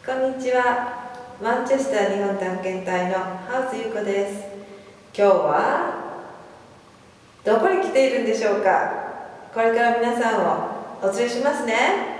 こんにちは。マンチェスター日本探検隊のハウスゆうこです。今日はどこに来ているんでしょうか。これから皆さんをお連れしますね。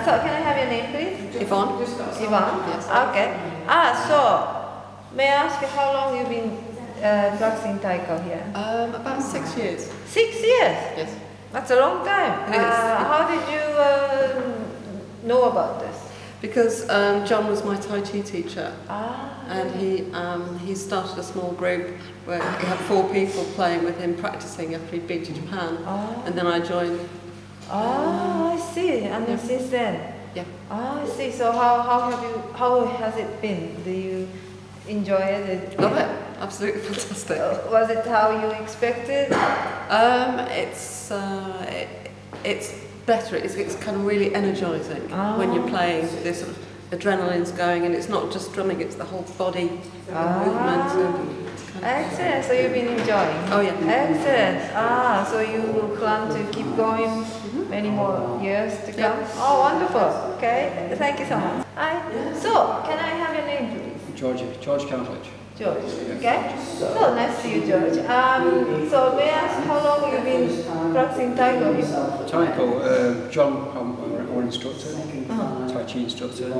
So can I have your name, please? Yvonne. Yvonne? Yes. Okay. So may I ask you how long you've been practicing taiko here? About 6 years. 6 years? Yes. That's a long time. It is. How did you know about this? Because John was my Tai Chi teacher, and he started a small group where he had 4 people playing with him, practicing after he'd been to Japan, and then I joined. I see. And then since then? Yeah. I see. So how has it been? Do you enjoy it? Love it. Absolutely fantastic. Was it how you expected? It's better. It's kind of really energising when you're playing. There's sort of adrenaline's going, and it's not just drumming; it's the whole body movement. And excellent. So you've been enjoying. Oh yeah. Excellent. So you plan to keep going many more years to come. Yeah. Oh, wonderful. Okay. Thank you so much. Hi. So can I have your name, please? George Cartledge. George. Okay. So nice to see you, George. So may I ask how long you've been practicing taiko here? Taiko, John, our instructor, Tai Chi instructor.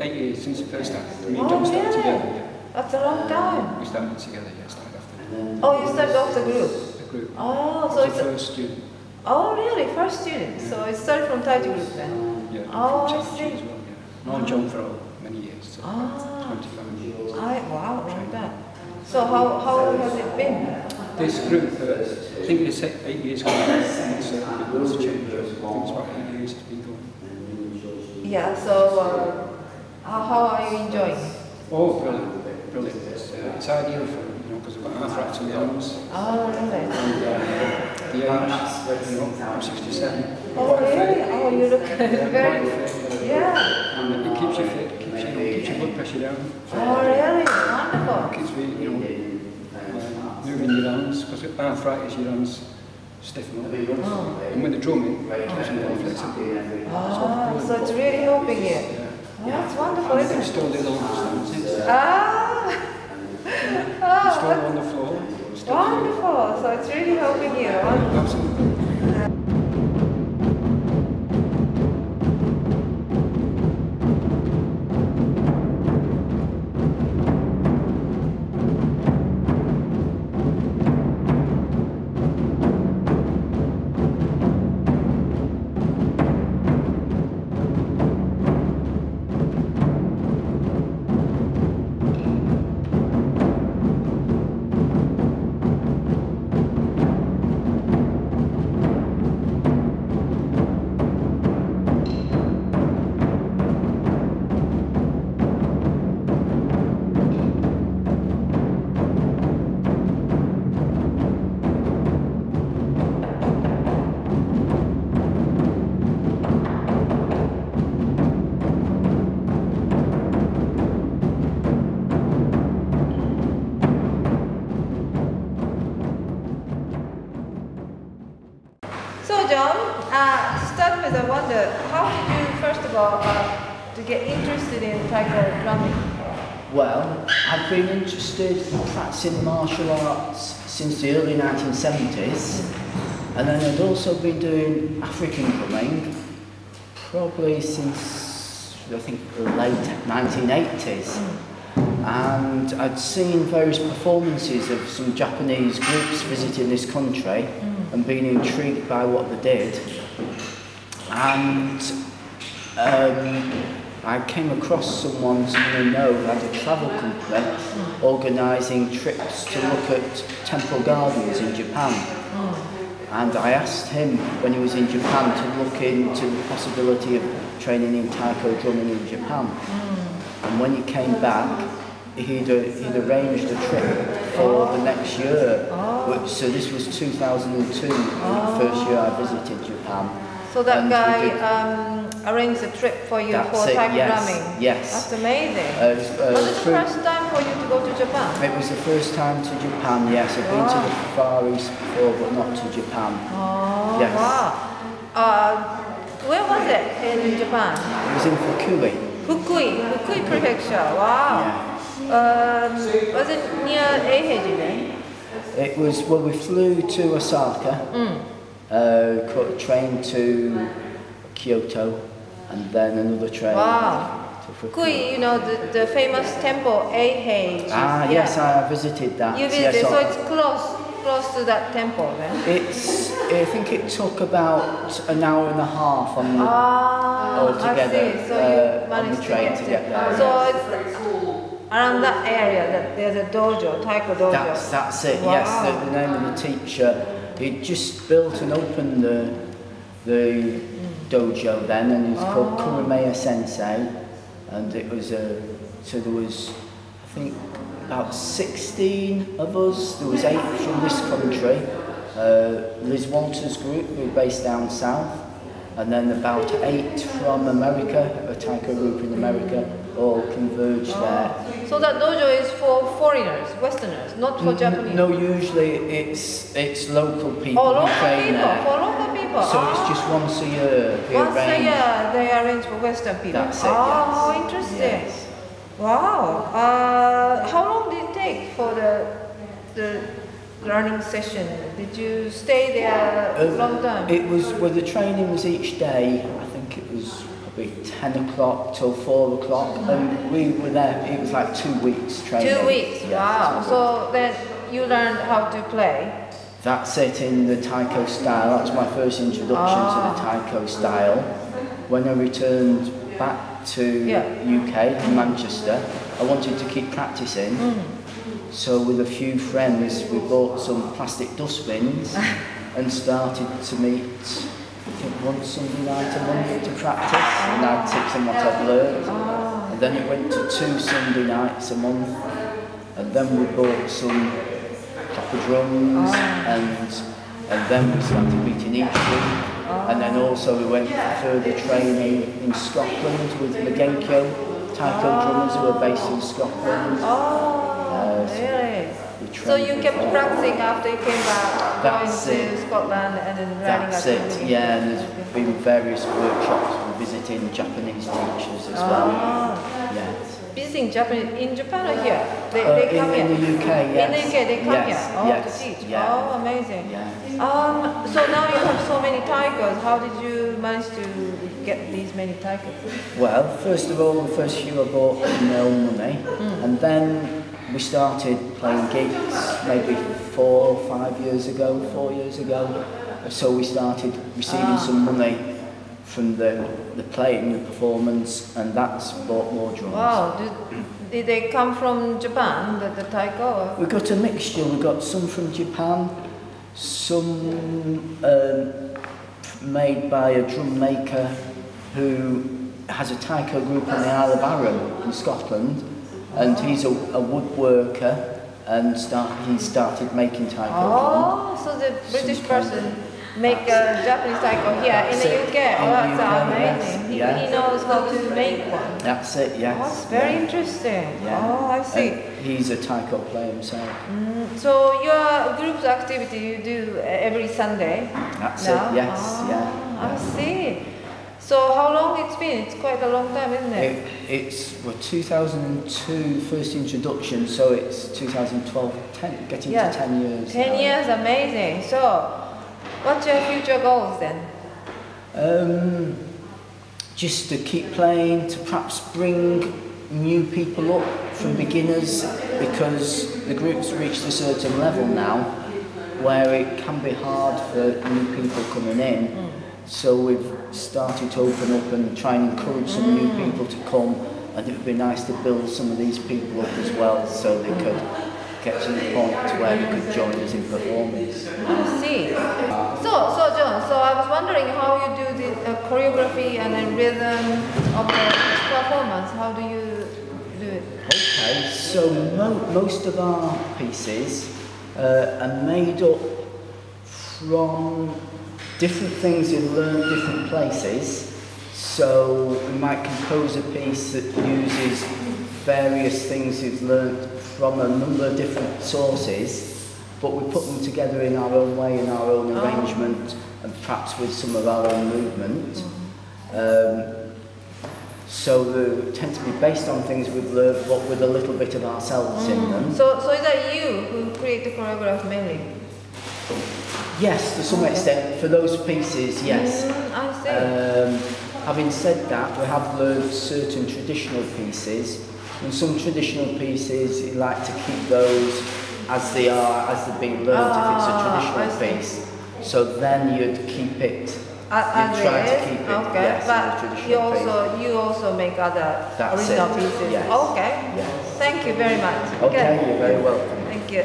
8 years since we first started. Me and John started together. Yeah. That's a long time. We started together. Yeah, started after. Oh, you started off the group. The group. Oh, so it's it's the first student. Oh, really? First student. So it started from Tai Chi group then. Yeah. Oh, I from Tai Chi see. as well, yeah. Known John for many years. So 25 years. Wow, like that. So how has it been? This group, I think it's 8 years ago. It's a change. I think it's about 8 years it's been going. Yeah. So how are you enjoying it? Oh, brilliant, brilliant. It's ideal for because I've got arthritis in the arms. Oh, really? And the age, I'm 67. Oh, really? Oh, you look very fit. Yeah. And it keeps you fit, keeps your blood pressure down. Oh, really? Wonderful. Keeps you, moving your arms, because with arthritis your arms stiffen up. And when they're drumming, it keeps them more flexible. Oh, so it's really helping you. Oh, that's wonderful, And isn't you it? still do the long distance. Oh, Still on the floor. wonderful. So it's really helping you. Absolutely. So John, to start with, I wonder, how did you first of all to get interested in taiko drumming? Well, I've been interested in practicing martial arts since the early 1970s, and then I'd also been doing African drumming probably since, I think, the late 1980s. And I'd seen various performances of some Japanese groups visiting this country and been intrigued by what they did. And I came across someone I know who had a travel company organising trips to look at temple gardens in Japan. And I asked him when he was in Japan to look into the possibility of training in taiko drumming in Japan. And when he came back, he'd arranged a trip for the next year. So this was 2002, the first year I visited Japan. So that guy arranged a trip for you for taiko drumming? Yes. That's amazing. Was it the first time for you to go to Japan? It was the first time to Japan, yes. I've been to the Far East before, but not to Japan. Oh, yes. Wow. Where was it in Japan? It was in Fukui. Fukui Prefecture, wow. Yeah. Was it near Eiheiji then? It was, well, we flew to Osaka, caught a train to Kyoto, and then another train to Fukui, you know, the famous temple, Eiheiji. Yes, I visited that. You visited, so it's close to that temple then? I think it took about an hour and a half on the altogether. I see. So you managed on the train to get there. So it's around that area that there's a dojo, taiko dojo. That's it. Wow. Yes, the name of the teacher. He'd just built and opened the dojo then, and it's called Kurumeya Sensei, and it was so there was, I think, about 16 of us. There was 8 from this country. Liz Walters' group, who were based down south, and then about 8 from America, a taiko group in America, all converged there. So that dojo is for foreigners, Westerners, not for Japanese? No, usually it's local people local who train people, there. for local people. So it's just once a year. Once a year they arrange for Western people. That's it. How interesting. Yes. Wow. How long did it take for the learning session? Did you stay there a long time? It was, well, the training was each day. I think it was probably 10 o'clock till 4 o'clock, and we were there. It was like 2 weeks training. 2 weeks. Yeah, wow. 2 So then you learned how to play. That's it, in the taiko style. That was my first introduction to the taiko style. When I returned back to UK, Manchester, I wanted to keep practicing. So with a few friends, we bought some plastic dustbins and started to meet, I think, one Sunday night a month to practice, and I'd tips on what I've learned. And then it went to 2 Sunday nights a month, and then we bought some proper drums, and then we started meeting each week. And then also we went for further training in Scotland with Magenkyo taiko drummers who are based in Scotland. Really? So you kept practicing after you came back, going to Scotland and then learning That's it, yeah, and there's been various workshops visiting Japanese teachers as well. Yes. Visiting Japanese in Japan or here? They come here? In the UK, yes. In the UK, they come here to teach. Yeah. Oh, amazing. Yeah. So now you have so many taikos. How did you manage to get these many taikos? Well, first of all, the first few I bought with my own money, and then we started playing gigs maybe 4 or 5 years ago, 4 years ago. So we started receiving some money from the playing, the performance, and that's bought more drums. Wow, did they come from Japan, the taiko? We got a mixture. We got some from Japan, some made by a drum maker who has a taiko group on the Isle of Arran in Scotland, and he's a woodworker, and he started making taiko drum. So the British person make a Japanese taiko here in the UK. Oh, that's amazing. Yes, He knows how to make one. That's it, yes. Oh, that's very interesting. Yeah. Oh, I see. He's a taiko player himself. So your group's activity you do every Sunday? That's now? it, yes, yeah. I see. So how long it's been? It's quite a long time, isn't it? It's 2002 first introduction, so it's 2012, getting to 10 years. 10 now. years, amazing. So what's your future goals then? Just to keep playing, to perhaps bring new people up from beginners, because the group's reached a certain level now where it can be hard for new people coming in. So we've started to open up and try and encourage some new people to come, and it would be nice to build some of these people up as well so they could get to the point where they could join us in performance. I see. So John, so I was wondering how you do the choreography and the rhythm of the performance. How do you do it? Okay, so most of our pieces are made up from different things you've learned different places. So we might compose a piece that uses various things you've learned from a number of different sources, but we put them together in our own way, in our own arrangement, and perhaps with some of our own movement. So they tend to be based on things we've learned, but with a little bit of ourselves in them. So is that you who create the choreography mainly? Yes, to some extent, for those pieces, yes. I see. Having said that, we have learned certain traditional pieces, and some traditional pieces you like to keep those as they are, as they're being learned if it's a traditional piece. So then you'd keep it, you'd try to keep it, okay. yes, But in the traditional you also make other That's original it. pieces. Yes. Okay. Yes. Thank you very much. Okay, Good. you're very welcome. Thank you.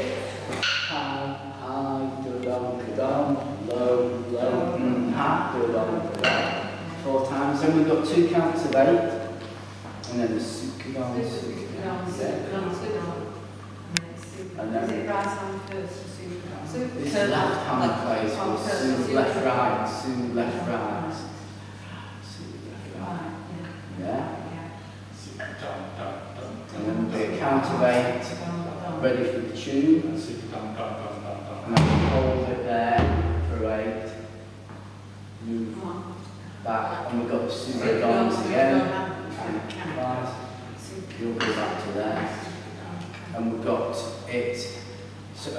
Low, low, ha, do a long, 4 times. Then we've got 2 counts of 8, and then the sukudan, and then this left hand plays with su, left, right, su, left, right, su, left, right. Yeah. And then we'll be a count of 8, ready for the tune. And then hold it there for 8, move back, and we've got the super dance again. You'll go back to there. And we've got it. So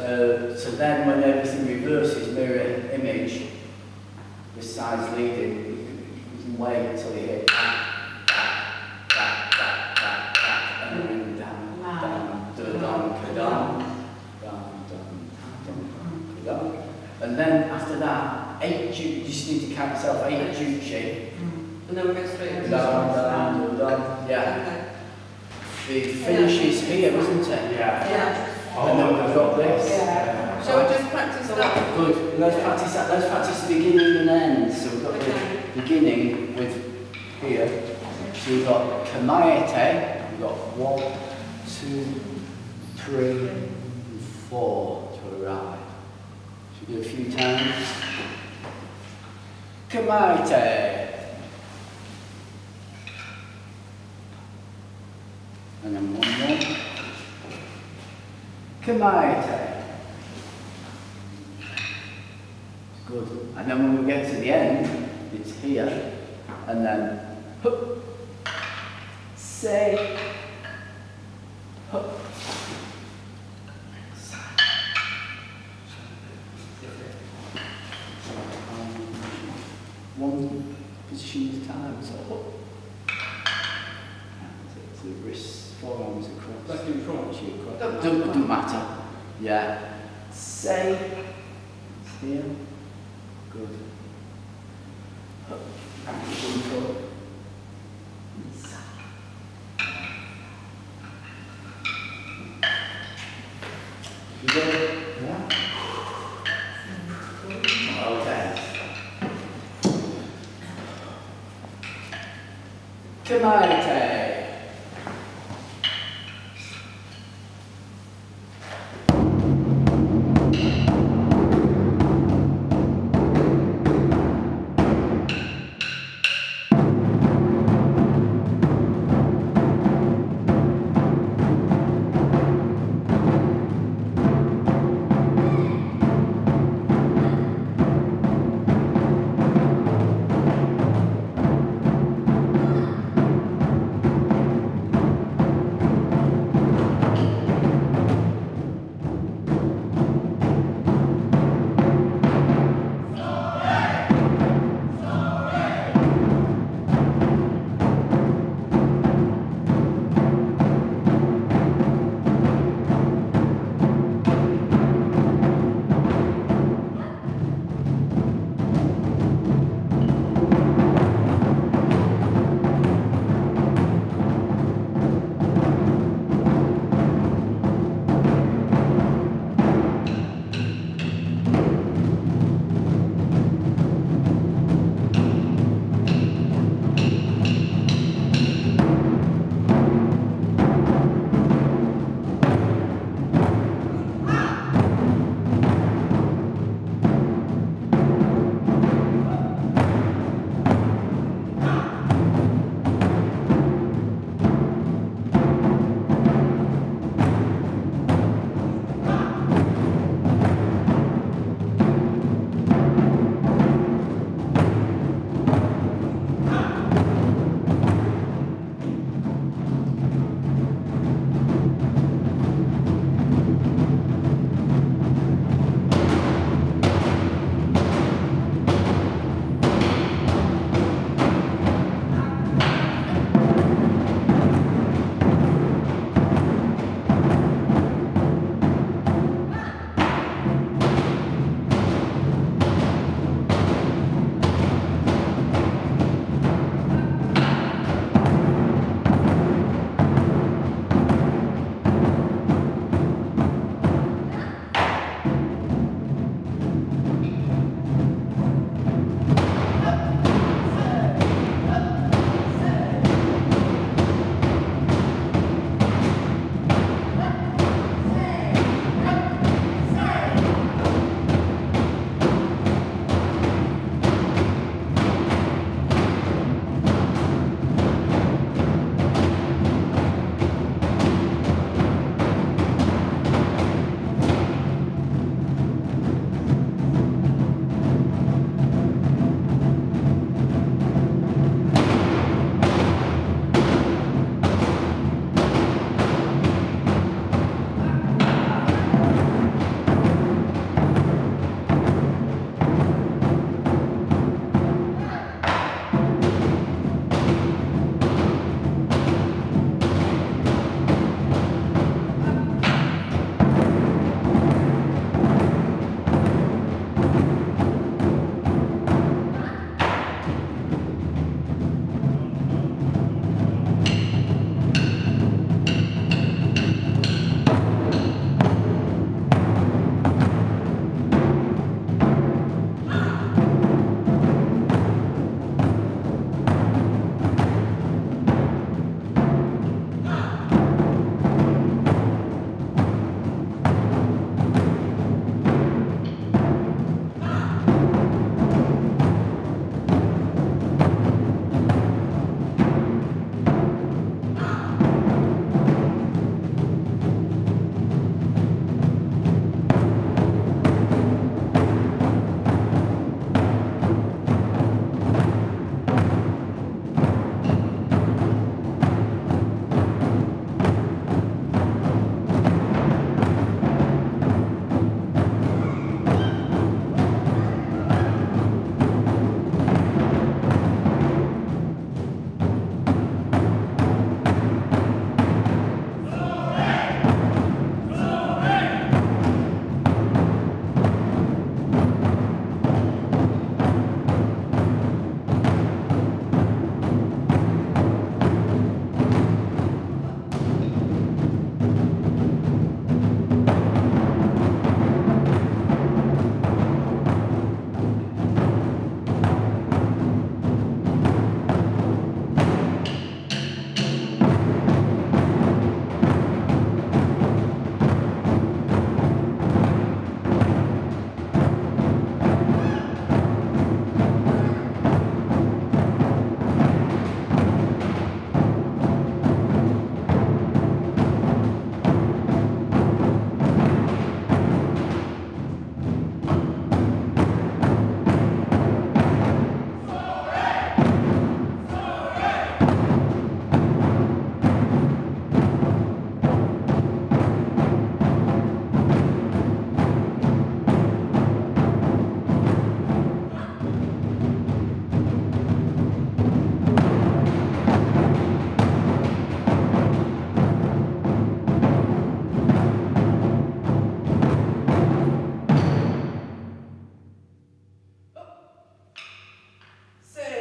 then when everything reverses, mirror image, this side's leading, you can wait until you hit and then down, and then after that, 8 you just need to count yourself 8 juche. And then we go straight into Down. Yeah. Okay. The finish is here, isn't it? Yeah. And then we've got this. Yeah. Shall we just practice that? Good. Let's practice that. Let's practice the beginning and end. So we've got the beginning with here. So we've got kamaete. We've got 1, 2, 3, and 4 to arrive. Should we do a few times? Kamaete. And then 1 more. Kamaete. Good. And then when we get to the end, it's here. And then hup, say, hup. One position at a time. So hup. So the wrists, forearms across. Left in front. Doesn't matter. Yeah. Say. Here. Good. Up. One foot. You good? Yeah. Okay. Kamaete.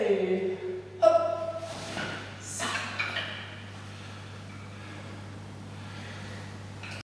food.